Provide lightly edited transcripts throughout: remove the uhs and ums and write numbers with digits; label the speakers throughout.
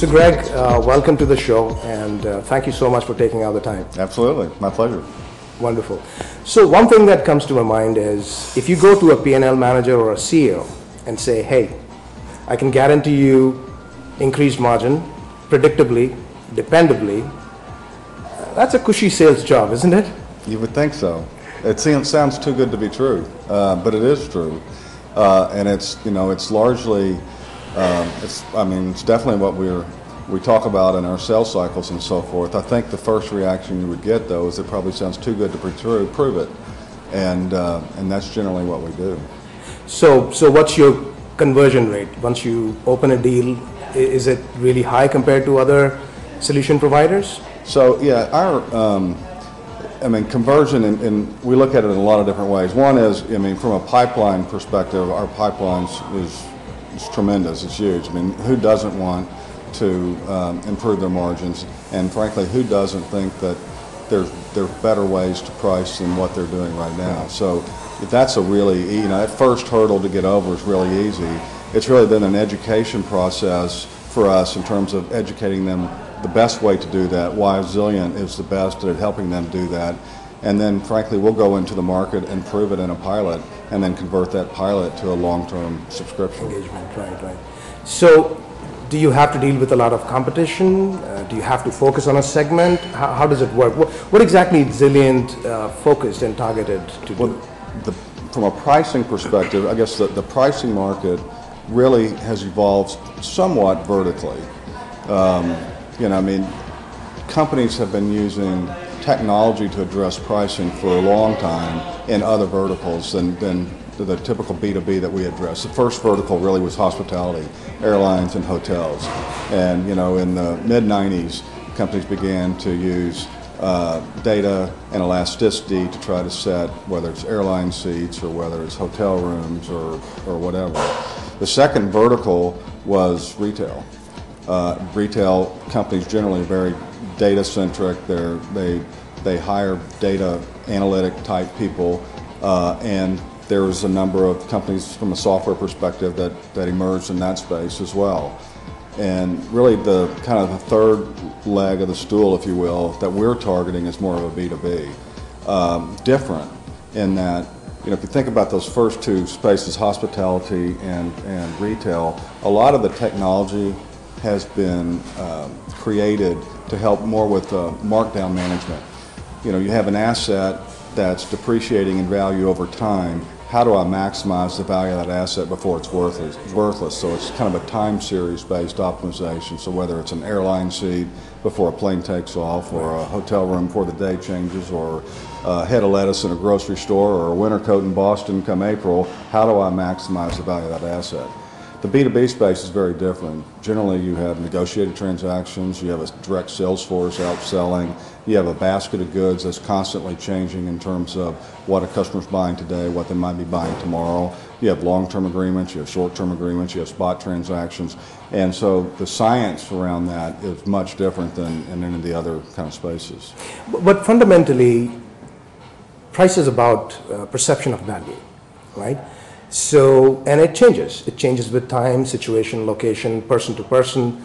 Speaker 1: So Greg, welcome to the show, and thank you so much for taking out the time.
Speaker 2: Absolutely, my pleasure.
Speaker 1: Wonderful. So one thing that comes to my mind is if you go to a P&L manager or a CEO and say, hey, I can guarantee you increased margin, predictably, dependably, that's a cushy sales job, isn't it?
Speaker 2: You would think so. It sounds too good to be true, but it is true, and it's largely, it's definitely what we talk about in our sales cycles and so forth. I think the first reaction you would get though is it probably sounds too good to be true. Prove it, and that's generally what we do. So
Speaker 1: what's your conversion rate once you open a deal? Is it really high compared to other solution providers?
Speaker 2: So yeah, our conversion, and we look at it in a lot of different ways. One is, from a pipeline perspective, our pipelines is tremendous. It's huge. Who doesn't want to improve their margins? And frankly, who doesn't think that there's better ways to price than what they're doing right now? So that's a really, that first hurdle to get over is really easy. It's really been an education process for us in terms of educating them the best way to do that, why Zilliant is the best at helping them do that. And then, frankly, we'll go into the market and prove it in a pilot and then convert that pilot to a long-term subscription.
Speaker 1: Engagement, right. So do you have to deal with a lot of competition? Do you have to focus on a segment? How does it work? What exactly is Zilliant focused and targeted to do?
Speaker 2: From a pricing perspective, I guess the pricing market really has evolved somewhat vertically. Companies have been using technology to address pricing for a long time in other verticals than the typical B2B that we address. The first vertical really was hospitality, airlines and hotels. And in the mid-90s, companies began to use data and elasticity to try to set whether it's airline seats or whether it's hotel rooms or whatever. The second vertical was retail. Retail companies generally are very data-centric. They hire data analytic type people, and there was a number of companies from a software perspective that emerged in that space as well. And really the third leg of the stool, if you will, that we're targeting is more of a B2B. Different in that, if you think about those first two spaces, hospitality and retail, a lot of the technology has been created to help more with markdown management. You have an asset that's depreciating in value over time. How do I maximize the value of that asset before it's worthless? So it's kind of a time series based optimization. So whether it's an airline seat before a plane takes off, or a hotel room before the day changes, or a head of lettuce in a grocery store, or a winter coat in Boston come April, how do I maximize the value of that asset? The B2B space is very different. Generally, you have negotiated transactions, you have a direct sales force out selling, you have a basket of goods that's constantly changing in terms of what a customer's buying today, what they might be buying tomorrow. You have long-term agreements, you have short-term agreements, you have spot transactions, and so the science around that is much different than in any of the other kind of spaces.
Speaker 1: But fundamentally, price is about perception of value, right? So, and it changes. It changes with time, situation, location, person to person.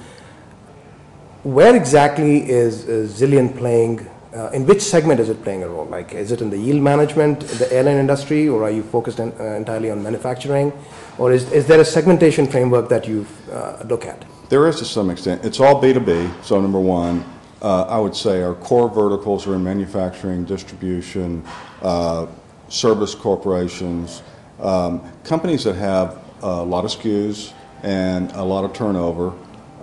Speaker 1: Where exactly is Zilliant playing, in which segment is it playing a role? Like, is it in the yield management, the airline industry, or are you focused entirely on manufacturing? Or is there a segmentation framework that you look at?
Speaker 2: There is to some extent. It's all B2B, so number one. I would say our core verticals are in manufacturing, distribution, service corporations, companies that have a lot of SKUs and a lot of turnover.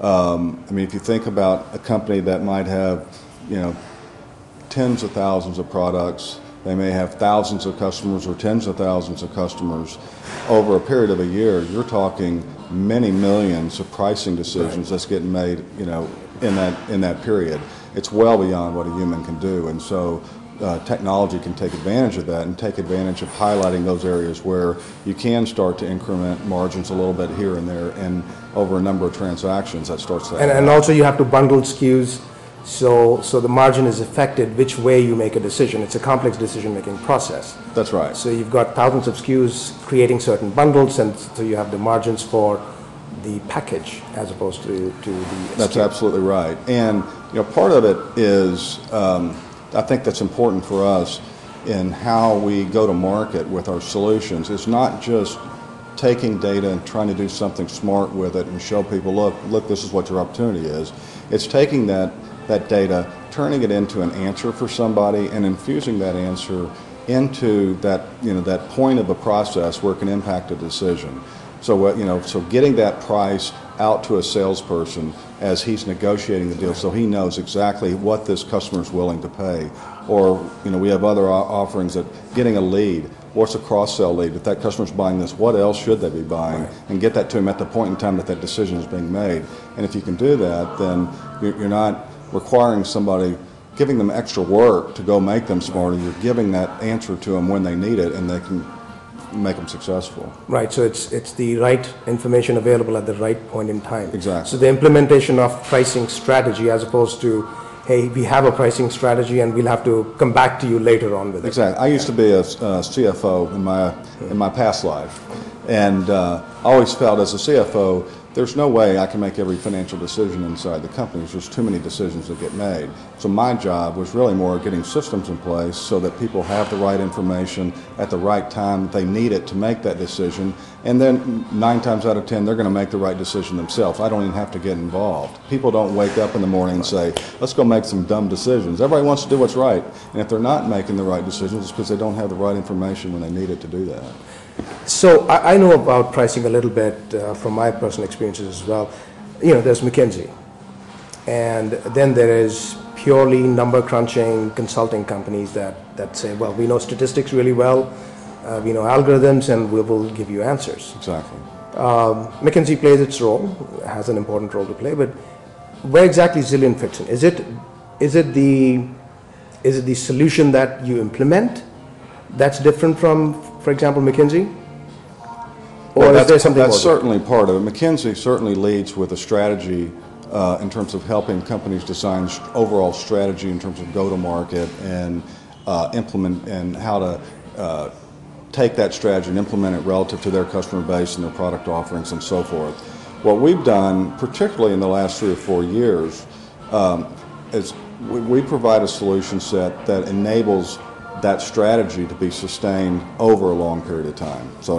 Speaker 2: If you think about a company that might have, tens of thousands of products, they may have thousands of customers or tens of thousands of customers. Over a period of a year, you're talking many millions of pricing decisions that's getting made, in that period. It's well beyond what a human can do, and so technology can take advantage of that and take advantage of highlighting those areas where you can start to increment margins a little bit here and there, and over a number of transactions that starts to
Speaker 1: and also you have to bundle SKUs so the margin is affected which way you make a decision. It's a complex decision-making process.
Speaker 2: That's right.
Speaker 1: So you've got thousands of SKUs creating certain bundles, and so you have the margins for the package as opposed to the
Speaker 2: That's
Speaker 1: SKU.
Speaker 2: absolutely right. And part of it is, I think that's important for us in how we go to market with our solutions. It's not just taking data and trying to do something smart with it and show people, look, this is what your opportunity is. It's taking that data, turning it into an answer for somebody, and infusing that answer into that point of the process where it can impact a decision. So getting that price out to a salesperson as he's negotiating the deal, so he knows exactly what this customer is willing to pay. Or we have other offerings that getting a lead. What's a cross-sell lead? If that customer's buying this, what else should they be buying?
Speaker 1: Right.
Speaker 2: And get that to him at the point in time that decision is being made. And if you can do that, then you're not requiring somebody, giving them extra work to go make them smarter. You're giving that answer to them when they need it, and they can make them successful.
Speaker 1: Right, so it's the right information available at the right point in time.
Speaker 2: Exactly.
Speaker 1: So the implementation of pricing strategy as opposed to, hey, we have a pricing strategy and we'll have to come back to you later on with it.
Speaker 2: Exactly. I used to be a CFO in my past life, and I always felt as a CFO, there's no way I can make every financial decision inside the company. There's just too many decisions that get made. So my job was really more getting systems in place so that people have the right information at the right time they need it to make that decision. And then 9 times out of 10, they're going to make the right decision themselves. I don't even have to get involved. People don't wake up in the morning and say, let's go make some dumb decisions. Everybody wants to do what's right. And if they're not making the right decisions, it's because they don't have the right information when they need it to do that.
Speaker 1: So I know about pricing a little bit from my personal experiences as well. There's McKinsey, and then there is purely number crunching consulting companies that say, well, we know statistics really well, we know algorithms, and we will give you answers.
Speaker 2: Exactly.
Speaker 1: McKinsey plays its role, has an important role to play, but where exactly Zilliant fits in? Is it the solution that you implement that's different from, for example, McKinsey? Or is there something more?
Speaker 2: That's certainly part of it. McKinsey certainly leads with a strategy in terms of helping companies design overall strategy in terms of go-to-market and implement, and how to take that strategy and implement it relative to their customer base and their product offerings and so forth. What we've done, particularly in the last 3 or 4 years, is we provide a solution set that enables that strategy to be sustained over a long period of time. So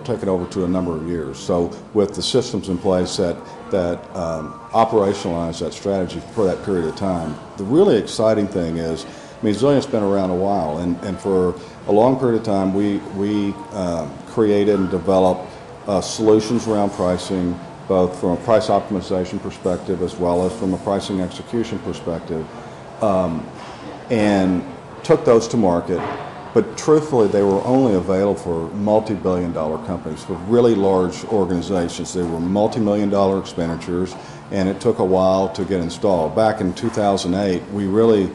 Speaker 2: take it over to a number of years. So with the systems in place that operationalize that strategy for that period of time. The really exciting thing is, Zilliant's been around a while, and for a long period of time we created and developed solutions around pricing, both from a price optimization perspective as well as from a pricing execution perspective, and took those to market, but truthfully they were only available for multi-billion-dollar companies, for really large organizations. They were multi-million-dollar expenditures, and it took a while to get installed. Back in 2008, we really,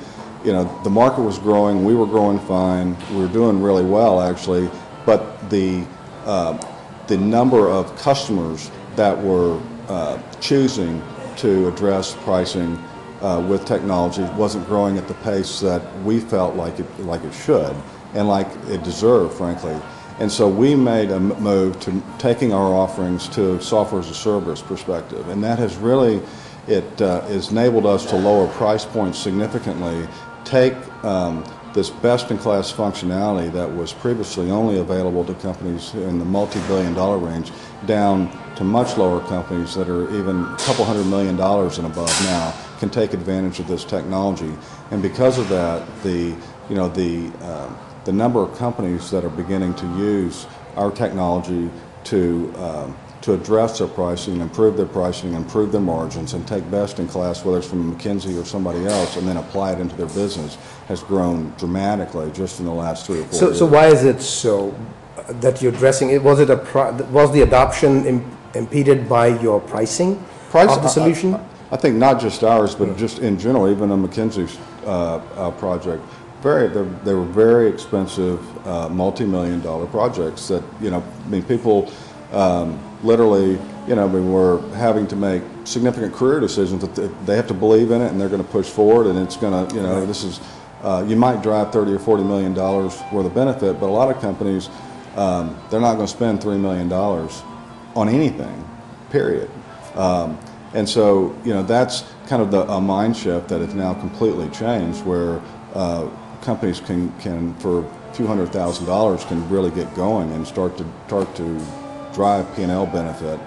Speaker 2: the market was growing, we were growing fine, we were doing really well actually, but the number of customers that were choosing to address pricing with technology wasn't growing at the pace that we felt like it should and like it deserved, frankly. And so we made a move to taking our offerings to software as a service perspective, and that has really has enabled us to lower price points significantly, take this best-in-class functionality that was previously only available to companies in the multi-billion-dollar range down to much lower companies that are even a couple $100 million and above now can take advantage of this technology. And because of that, the number of companies that are beginning to use our technology to address their pricing, improve their margins, and take best in class, whether it's from McKinsey or somebody else, and then apply it into their business, has grown dramatically just in the last 3 or 4 years.
Speaker 1: So why is it so that you're addressing it? Was the adoption impeded by your pricing of the solution?
Speaker 2: I think not just ours, but just in general, even a McKinsey's project. They were very expensive, multi-million-dollar projects that people literally were having to make significant career decisions that they have to believe in it and they're going to push forward, and it's going to this is you might drive $30 or $40 million worth of benefit, but a lot of companies they're not going to spend $3 million on anything. period. And so, that's kind of a mind shift that has now completely changed, where companies can for a few $100,000 can really get going and start to drive P&L benefit.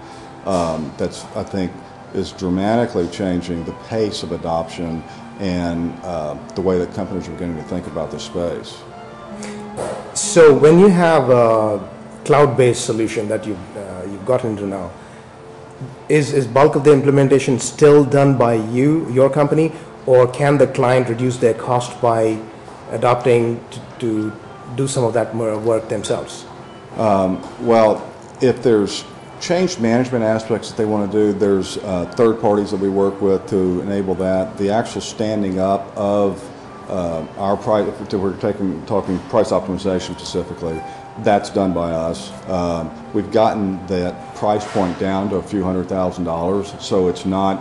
Speaker 2: That's, I think, is dramatically changing the pace of adoption and the way that companies are beginning to think about this space.
Speaker 1: So when you have a cloud-based solution that you've gotten into now, is bulk of the implementation still done by your company, or can the client reduce their cost by adopting to do some of that work themselves?
Speaker 2: Well, if there's change management aspects that they want to do, there's third parties that we work with to enable that. The actual standing up of our price, if we're talking price optimization specifically, that's done by us. We've gotten that price point down to a few $100,000, so it's not,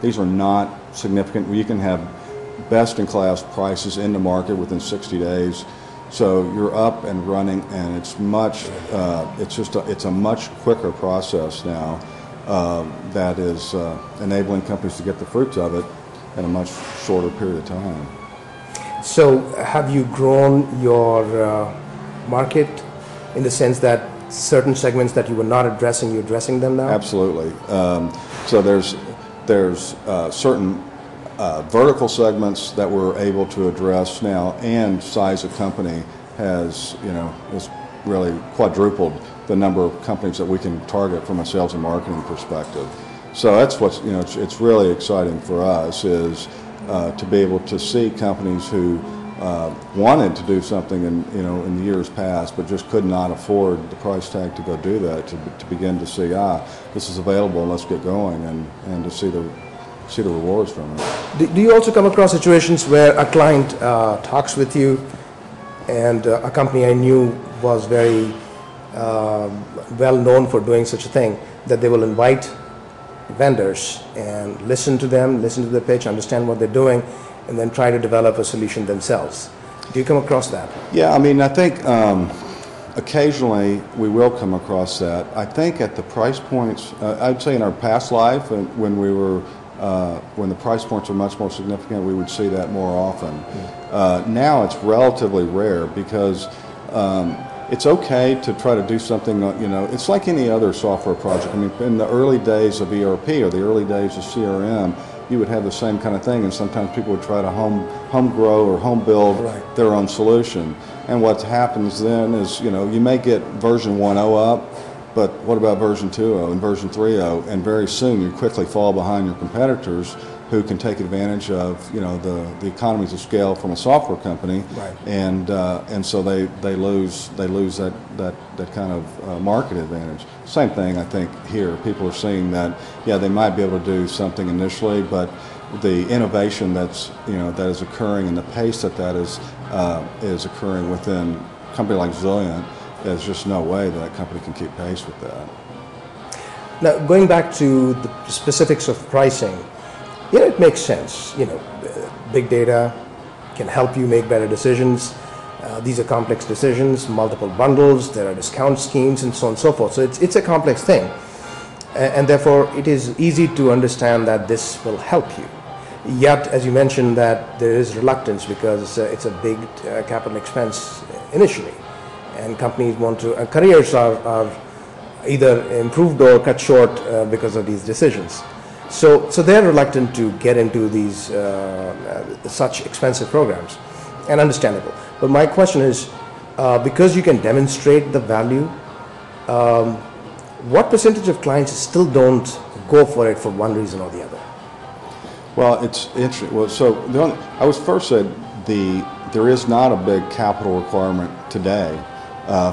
Speaker 2: these are not significant. You can have best-in-class prices in the market within 60 days. So you're up and running, and it's it's a much quicker process now that is enabling companies to get the fruits of it in a much shorter period of time.
Speaker 1: So have you grown your market in the sense that certain segments that you were not addressing, you're addressing them now?
Speaker 2: Absolutely. So there's certain vertical segments that we're able to address now, and size of company has really quadrupled the number of companies that we can target from a sales and marketing perspective. So that's what's it's really exciting for us, is to be able to see companies who wanted to do something in the years past, but just could not afford the price tag to go do that, to begin to see this is available, let's get going, and to see the rewards from it.
Speaker 1: Do you also come across situations where a client talks with you, and a company I knew was very well known for doing such a thing, that they will invite vendors and listen to them, listen to the pitch, understand what they're doing, and then try to develop a solution themselves? Do you come across that?
Speaker 2: Yeah, I think occasionally we will come across that. I think at the price points, I'd say in our past life, when we were when the price points are much more significant, we would see that more often. Now it's relatively rare, because it's okay to try to do something, it's like any other software project. In the early days of ERP or the early days of CRM, you would have the same kind of thing, and sometimes people would try to home grow or home build their own solution. And what happens then is, you may get version 1.0 up, but what about version 2.0 and version 3.0? And very soon you quickly fall behind your competitors, who can take advantage of the economies of scale from a software company, and so they lose that kind of market advantage. Same thing, I think, here. People are seeing that they might be able to do something initially, but the innovation that is occurring, and the pace that is occurring within a company like Zilliant, there's just no way that company can keep pace with that.
Speaker 1: Now, going back to the specifics of pricing, it makes sense. Big data can help you make better decisions. These are complex decisions, multiple bundles, there are discount schemes, and so on and so forth. So it's a complex thing. And therefore, it is easy to understand that this will help you. Yet, as you mentioned, that there is reluctance, because it's a big capital expense initially. And companies want to, careers are either improved or cut short because of these decisions. So they're reluctant to get into these such expensive programs, and understandable. But my question is, because you can demonstrate the value, what percentage of clients still don't go for it for one reason or the other?
Speaker 2: Well, it's interesting. Well, I was first said there is not a big capital requirement today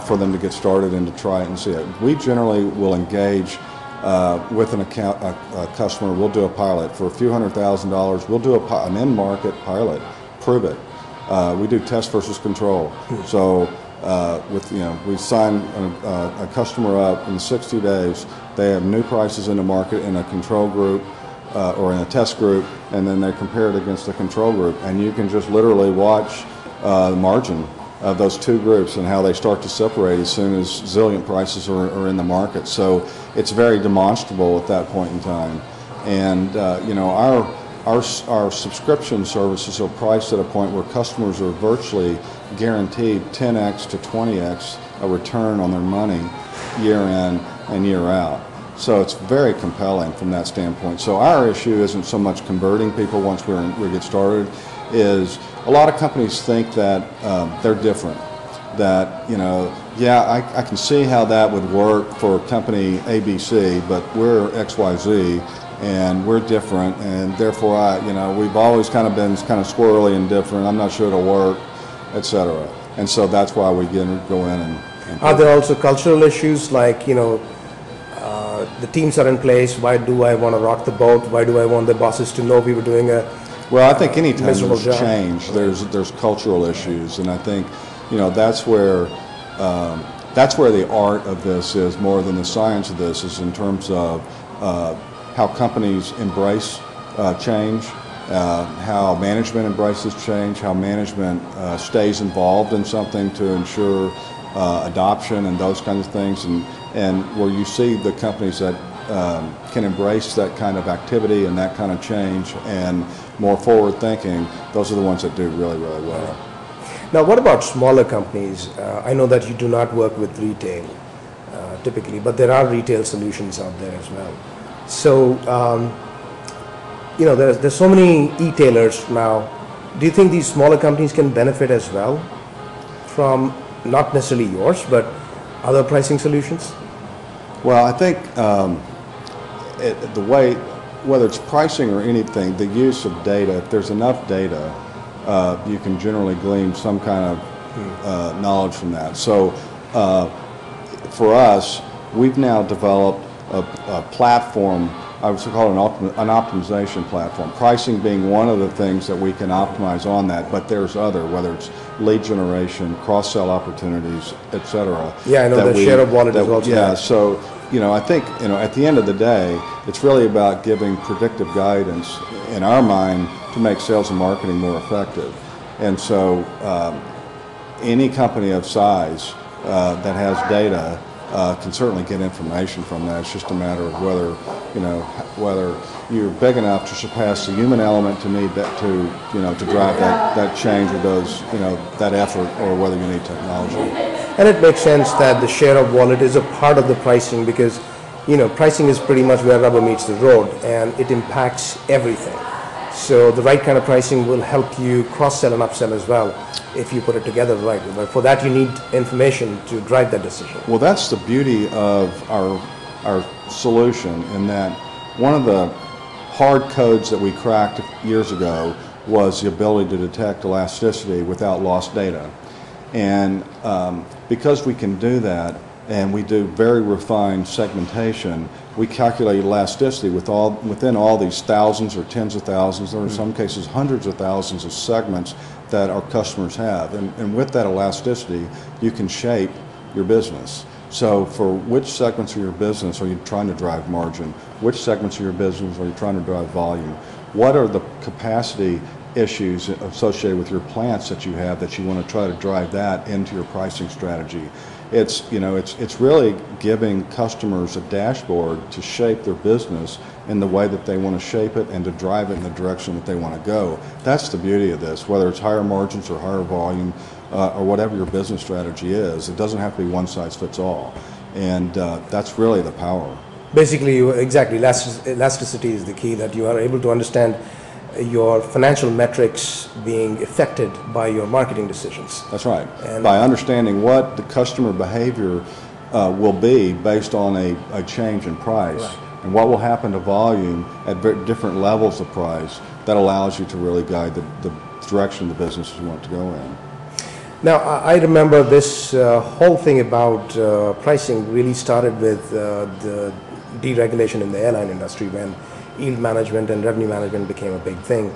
Speaker 2: for them to get started and to try it and see it. We generally will engage with a customer. We'll do a pilot for a few $100,000. We'll do an in-market pilot, prove it. We do test versus control. So we sign a customer up in 60 days. They have new prices in the market in a control group or in a test group, and then they compare it against the control group. And you can just literally watch the margin of those two groups and how they start to separate as soon as Zilliant prices are in the market. So it's very demonstrable at that point in time. And our subscription services are priced at a point where customers are virtually guaranteed 10x to 20x a return on their money year in and year out. So it's very compelling from that standpoint. So our issue isn't so much converting people once we get started, is a lot of companies think that they're different. That, I can see how that would work for company ABC, but we're XYZ and we're different, and therefore we've always kind of been kind of squirrely and different. I'm not sure it'll work, etc. And so that's why we go in and
Speaker 1: are there also cultural issues like, the teams are in place, why do I want to rock the boat? Why do I want the bosses to know we were doing a
Speaker 2: Well, I think anytime there's
Speaker 1: job?
Speaker 2: change, there's cultural issues, and I think that's where the art of this is more than the science of this, is in terms of how companies embrace change, how management embraces change, how management stays involved in something to ensure adoption and those kinds of things, and where you see the companies that can embrace that kind of activity and that kind of change and more forward thinking, those are the ones that do really, really well.
Speaker 1: Now, what about smaller companies? I know that you do not work with retail typically, but there are retail solutions out there as well. So, there's so many e-tailers now. Do you think these smaller companies can benefit as well from not necessarily yours, but other pricing solutions?
Speaker 2: Well, I think the way, whether it's pricing or anything, the use of data, if there's enough data, you can generally glean some kind of knowledge from that. So for us, we've now developed a platform, I would call it an optimization platform. Pricing being one of the things that we can optimize on that, but there's other, whether it's lead generation, cross-sell opportunities, et cetera.
Speaker 1: Yeah, I know the share of wallet is also
Speaker 2: yeah,
Speaker 1: there.
Speaker 2: so I think at the end of the day, it's really about giving predictive guidance in our mind to make sales and marketing more effective. And so any company of size that has data can certainly get information from that. It's just a matter of whether you're big enough to surpass the human element to need that to drive that change or that effort, or whether you need technology.
Speaker 1: And it makes sense that the share of wallet is a part of the pricing, because pricing is pretty much where rubber meets the road, and it impacts everything. So the right kind of pricing will help you cross-sell and upsell as well if you put it together right. But for that, you need information to drive that decision.
Speaker 2: Well, that's the beauty of our solution, in that one of the hard codes that we cracked years ago was the ability to detect elasticity without lost data. And because we can do that, and we do very refined segmentation, we calculate elasticity within all these thousands or tens of thousands, or in some cases hundreds of thousands of segments that our customers have. And with that elasticity, you can shape your business. So for which segments of your business are you trying to drive margin? Which segments of your business are you trying to drive volume? What are the capacity issues associated with your plants that you have that you want to try to drive that into your pricing strategy? It's really giving customers a dashboard to shape their business in the way that they want to shape it and to drive it in the direction that they want to go. That's the beauty of this, whether it's higher margins or higher volume or whatever your business strategy is. It doesn't have to be one size fits all, and that's really the power.
Speaker 1: Basically, exactly, elasticity is the key, that you are able to understand your financial metrics being affected by your marketing decisions.
Speaker 2: That's right.
Speaker 1: And
Speaker 2: by understanding what the customer behavior will be based on a change in price,
Speaker 1: right,
Speaker 2: and what will happen to volume at different levels of price, that allows you to really guide the direction the business you want to go in.
Speaker 1: Now, I remember this whole thing about pricing really started with the deregulation in the airline industry, when yield management and revenue management became a big thing.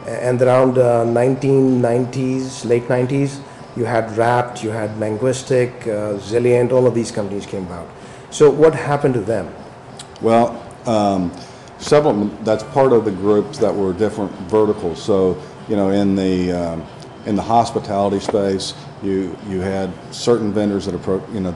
Speaker 1: And around 1990s, late 90s, you had Wrapped, you had Linguistic, Zilliant, all of these companies came out. So what happened to them?
Speaker 2: Well, several, that's part of the groups that were different verticals. So, in the In the hospitality space, you had certain vendors that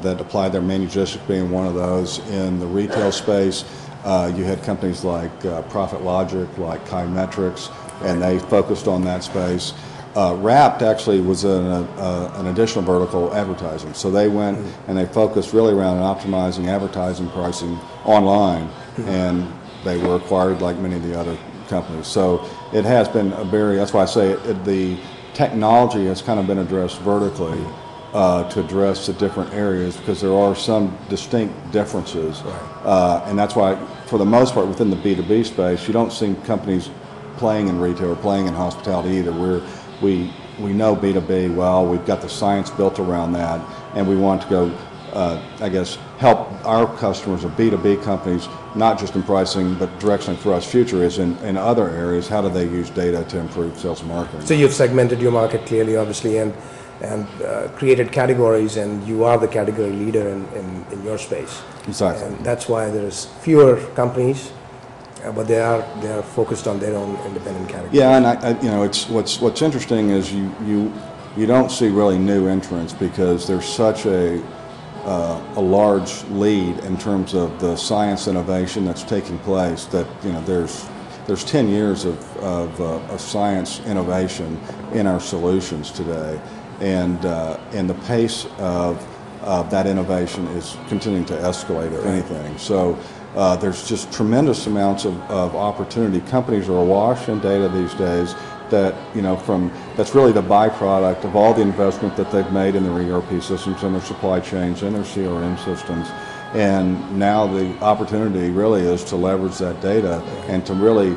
Speaker 2: that applied their manugistics, being one of those. In the retail space, you had companies like Profit Logic, like Kaimetrics, and they focused on that space. Wrapped actually was an additional vertical, advertising. So they went and they focused really around optimizing advertising pricing online, and they were acquired like many of the other companies. So it has been that's why I say the technology has kind of been addressed vertically to address the different areas, because there are some distinct differences. And that's why, for the most part, within the B2B space, you don't see companies playing in retail or playing in hospitality either. We know B2B well, we've got the science built around that, and we want to go, I guess, help our customers or B2B companies, not just in pricing, but directionally for us future is in other areas, how do they use data to improve sales and marketing.
Speaker 1: So you've segmented your market clearly, obviously, and created categories, and you are the category leader in your space.
Speaker 2: Exactly.
Speaker 1: And that's why there's fewer companies, but they are focused on their own independent categories.
Speaker 2: Yeah, and it's what's interesting is you don't see really new entrants, because there's such a large lead in terms of the science innovation that's taking place, that there's 10 years of science innovation in our solutions today, and the pace of that innovation is continuing to escalate, if anything. So there's just tremendous amounts of opportunity. Companies are awash in data these days that, that's really the byproduct of all the investment that they've made in their ERP systems and their supply chains and their CRM systems. And now the opportunity really is to leverage that data and to really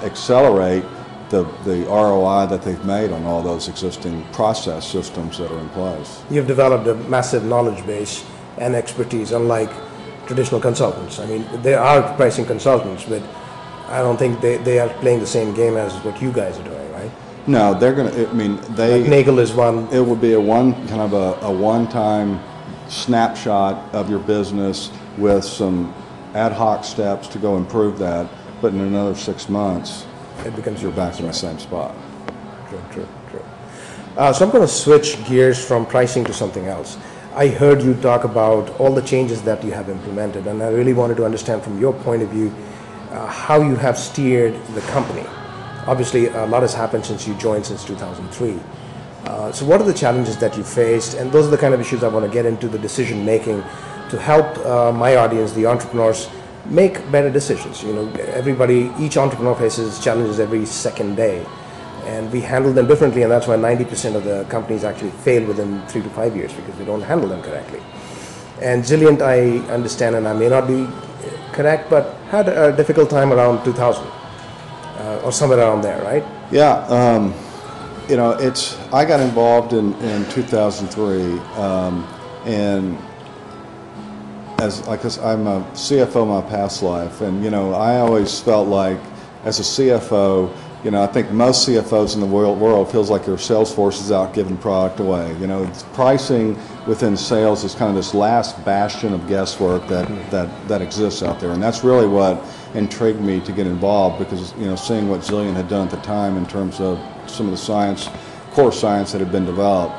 Speaker 2: accelerate the ROI that they've made on all those existing process systems that are in place.
Speaker 1: You've developed a massive knowledge base and expertise, unlike traditional consultants. I mean, there are pricing consultants, but I don't think they are playing the same game as what you guys are doing, right?
Speaker 2: No, they're going to,
Speaker 1: like Nagel is one.
Speaker 2: It would be a one-time snapshot of your business with some ad hoc steps to go improve that, but in another 6 months,
Speaker 1: it becomes
Speaker 2: you're back in the same spot.
Speaker 1: True. So I'm going to switch gears from pricing to something else. I heard you talk about all the changes that you have implemented, and I really wanted to understand from your point of view how you have steered the company. Obviously, a lot has happened since you joined, since 2003. So what are the challenges that you faced? And those are the kind of issues I want to get into, the decision making, to help my audience, the entrepreneurs, make better decisions. Each entrepreneur faces challenges every second day, and we handle them differently, and that's why 90% of the companies actually fail within 3 to 5 years, because they don't handle them correctly. And Zilliant, I understand, and I may not be correct, but had a difficult time around 2000 or somewhere around there, right?
Speaker 2: Yeah, I got involved in 2003, and I'm a CFO in my past life, and I always felt like as a CFO, I think most CFOs in the world feels like their sales force is out giving product away. Pricing within sales is kind of this last bastion of guesswork that exists out there, and that's really what intrigued me to get involved, because seeing what Zilliant had done at the time in terms of some of the core science that had been developed.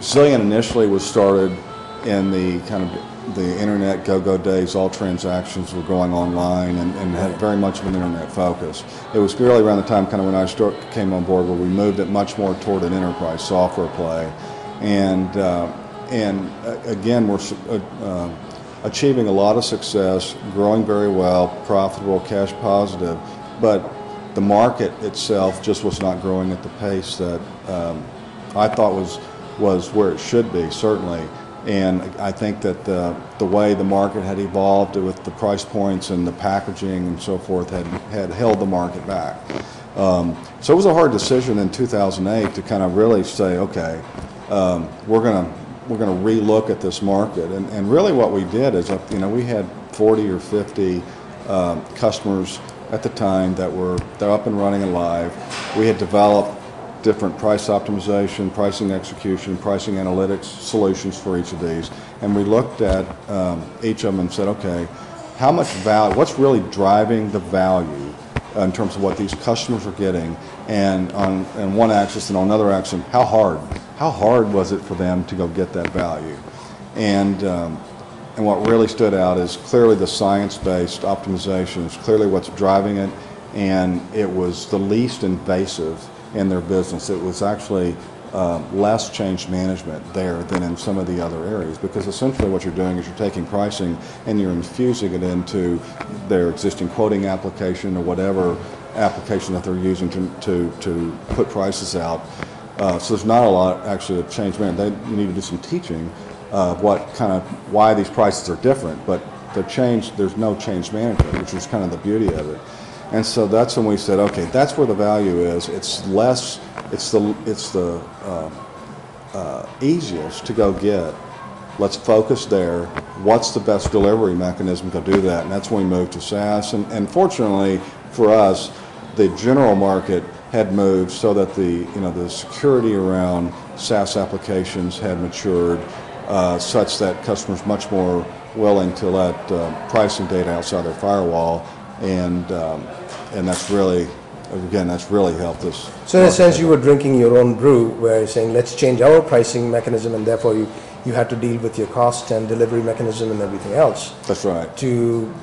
Speaker 2: Zilliant initially was started in the kind of the internet go-go days. All transactions were going online and had very much of an internet focus. It was really around the time kind of when I came on board where we moved it much more toward an enterprise software play, and again we're achieving a lot of success, growing very well, profitable, cash positive, but the market itself just was not growing at the pace that I thought was where it should be, certainly. And I think that the way the market had evolved with the price points and the packaging and so forth had held the market back. So it was a hard decision in 2008 to kind of really say, okay, we're going to relook at this market. And really what we did is, we had 40 or 50 customers at the time they're up and running and live. We had developed different price optimization, pricing execution, pricing analytics solutions for each of these, and we looked at each of them and said, okay, how much value, what's really driving the value in terms of what these customers are getting, and on one axis and on another axis, how hard was it for them to go get that value? And what really stood out is clearly the science-based optimization is clearly what's driving it, and it was the least invasive in their business. It was actually less change management there than in some of the other areas, because essentially what you're doing is you're taking pricing and you're infusing it into their existing quoting application or whatever application that they're using to put prices out. So there's not a lot actually of change management. You need to do some teaching of why these prices are different, but there's no change management, which is kind of the beauty of it. And so that's when we said, okay, that's where the value is. It's the easiest to go get. Let's focus there. What's the best delivery mechanism to do that? And that's when we moved to SaaS. And fortunately for us, the general market had moved so that the security around SaaS applications had matured such that customers much more willing to let pricing data outside their firewall, and that's really helped us.
Speaker 1: So in a sense, you were drinking your own brew, where you're saying, let's change our pricing mechanism, and therefore you had to deal with your cost and delivery mechanism and everything else.
Speaker 2: That's right.
Speaker 1: To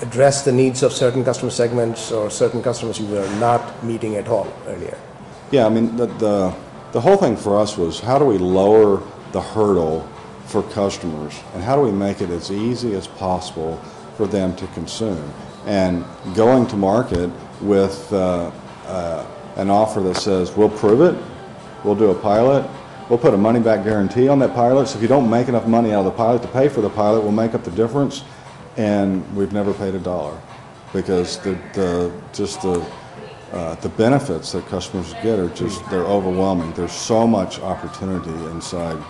Speaker 1: address the needs of certain customer segments or certain customers you were not meeting at all earlier.
Speaker 2: Yeah, I mean, the whole thing for us was, how do we lower the hurdle for customers, and how do we make it as easy as possible for them to consume? And going to market with an offer that says, we'll prove it, we'll do a pilot, we'll put a money-back guarantee on that pilot, so if you don't make enough money out of the pilot to pay for the pilot, we'll make up the difference, and we've never paid $1, because the benefits that customers get are they're overwhelming. There's so much opportunity inside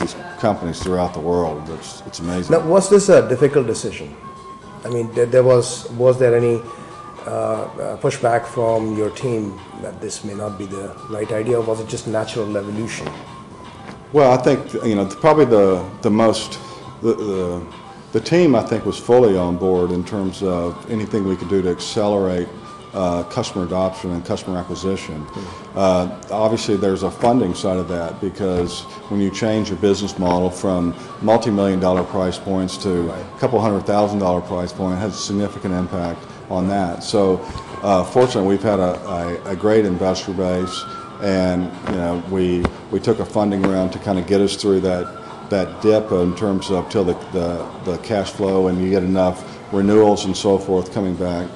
Speaker 2: these companies throughout the world. It's amazing.
Speaker 1: Now, was this a difficult decision? I mean, was there any pushback from your team that this may not be the right idea, or was it just natural evolution?
Speaker 2: Well, I think probably the team, I think, was fully on board in terms of anything we could do to accelerate customer adoption and customer acquisition. Obviously, there's a funding side of that, because when you change your business model from multi-million-dollar price points to a couple $100,000 price point, it has a significant impact on that. So fortunately, we've had a great investor base, and we took a funding round to kind of get us through that dip in terms of till the cash flow and you get enough renewals and so forth coming back.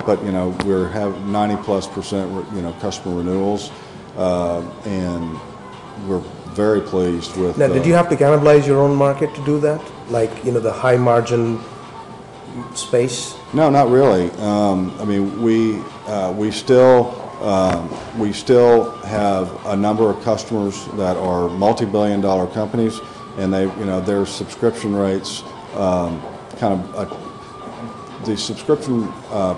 Speaker 2: But we're have 90+% customer renewals, and we're very pleased with.
Speaker 1: Now, did you have to cannibalize your own market to do that? Like the high margin space?
Speaker 2: No, not really. I mean, we still have a number of customers that are multi-billion-dollar companies, and their subscription rates the subscription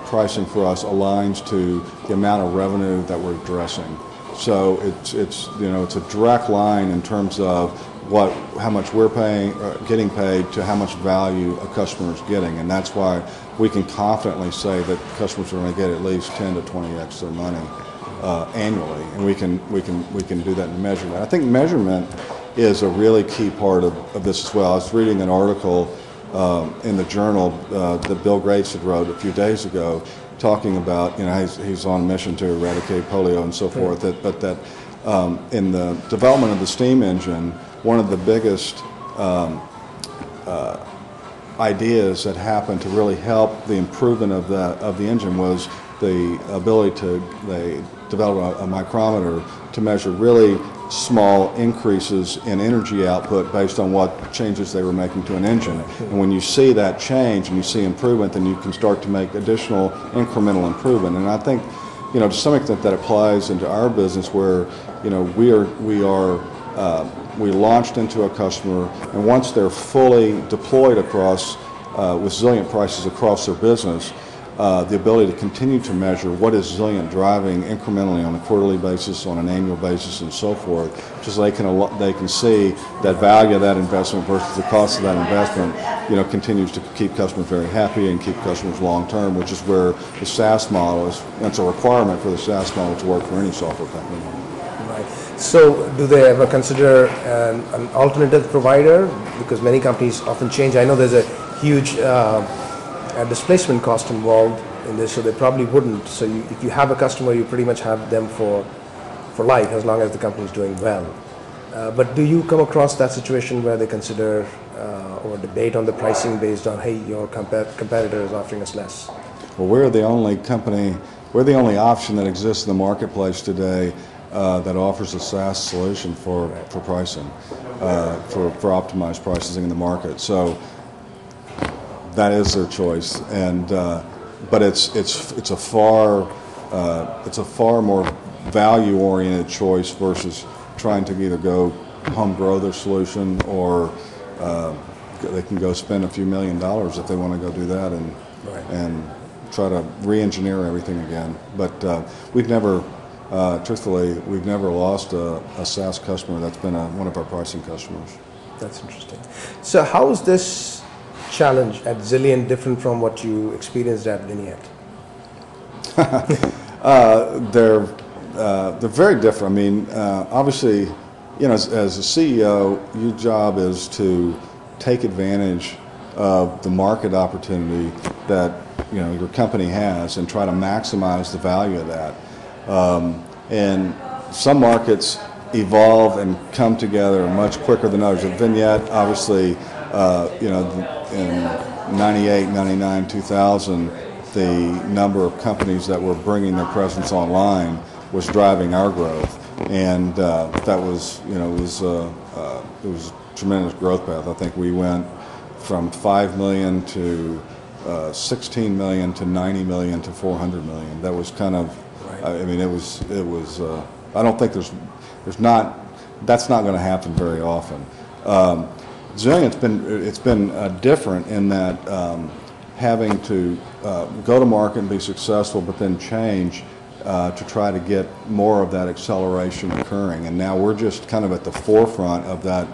Speaker 2: pricing for us aligns to the amount of revenue that we're addressing. So it's a direct line in terms of how much we're getting paid to how much value a customer is getting, and that's why we can confidently say that customers are going to get at least 10 to 20x their money annually, and we can do that in measurement. I think measurement is a really key part of this as well. I was reading an article in the journal that Bill Gates had wrote a few days ago, talking about he's on a mission to eradicate polio and so forth. But that in the development of the steam engine, one of the biggest ideas that happened to really help the improvement of the engine was the ability they develop a micrometer to measure really small increases in energy output based on what changes they were making to an engine. And when you see that change and you see improvement, then you can start to make additional incremental improvement. And I think, to some extent that applies into our business, where, we launched into a customer, and once they're fully deployed across, with Zilliant prices across their business, the ability to continue to measure what is Zilliant driving incrementally on a quarterly basis, on an annual basis, and so forth, just so they can see that value of that investment versus the cost of that investment, continues to keep customers very happy and keep customers long term, which is where the SaaS model is. That's a requirement for the SaaS model to work for any software company.
Speaker 1: Right. So do they ever consider an alternative provider? Because many companies often change. I know there's a huge displacement cost involved in this, so they probably wouldn't. So if you have a customer, you pretty much have them for life, as long as the company is doing well. But do you come across that situation where they consider or debate on the pricing based on, hey, your competitor is offering us less?
Speaker 2: Well, we're the only company, we're the only option that exists in the marketplace today that offers a SaaS solution for pricing, for optimized pricing in the market. So that is their choice, and but it's a far more value-oriented choice versus trying to either go home grow their solution, or they can go spend a few $1 million if they want to go do that and try to re-engineer everything again. But we've never, truthfully, we've never lost a SaaS customer that's been one of our pricing customers. That's
Speaker 1: interesting. So how is this challenge at Zilliant different from what you experienced at Vignette?
Speaker 2: They're very different. I mean, obviously, as a CEO, your job is to take advantage of the market opportunity that your company has and try to maximize the value of that. And some markets evolve and come together much quicker than others. At Vignette, obviously, in 98, 99, 2000, the number of companies that were bringing their presence online was driving our growth, and that was, it was a tremendous growth path. I think we went from 5 million to 16 million to 90 million to 400 million. That was kind of, I mean, it was. I don't think that's not going to happen very often. Zillion's been different in that having to go to market and be successful, but then change to try to get more of that acceleration occurring. And now we're just kind of at the forefront of that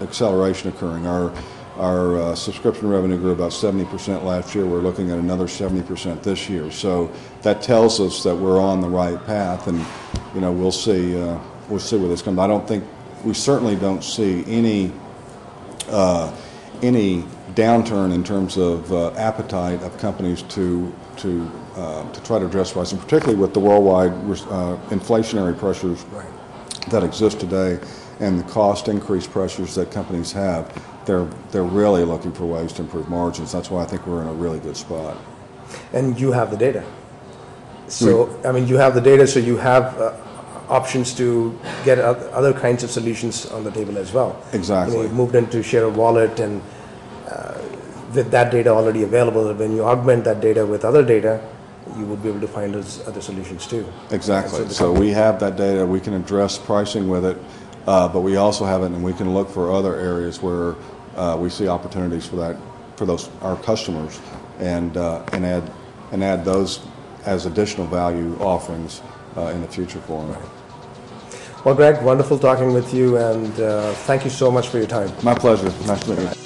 Speaker 2: acceleration occurring. Our subscription revenue grew about 70% last year. We're looking at another 70% this year. So that tells us that we're on the right path, and we'll see where this comes. We certainly don't see any downturn in terms of appetite of companies to try to address pricing, particularly with the worldwide inflationary pressures that exist today and the cost increase pressures that companies have. They're really looking for ways to improve margins. That's why I think we're in a really good spot.
Speaker 1: And you have the data. So, I mean, you have the data, so you have options to get other kinds of solutions on the table as well.
Speaker 2: Exactly.
Speaker 1: You've moved into share of wallet, and with that data already available, when you augment that data with other data, you would be able to find those other solutions too.
Speaker 2: Exactly. So we have that data. We can address pricing with it, but we also have it, and we can look for other areas where we see opportunities for our customers, and add those as additional value offerings in the future for them.
Speaker 1: Well, Greg, wonderful talking with you, and thank you so much for your time.
Speaker 2: My pleasure. Nice to meet you.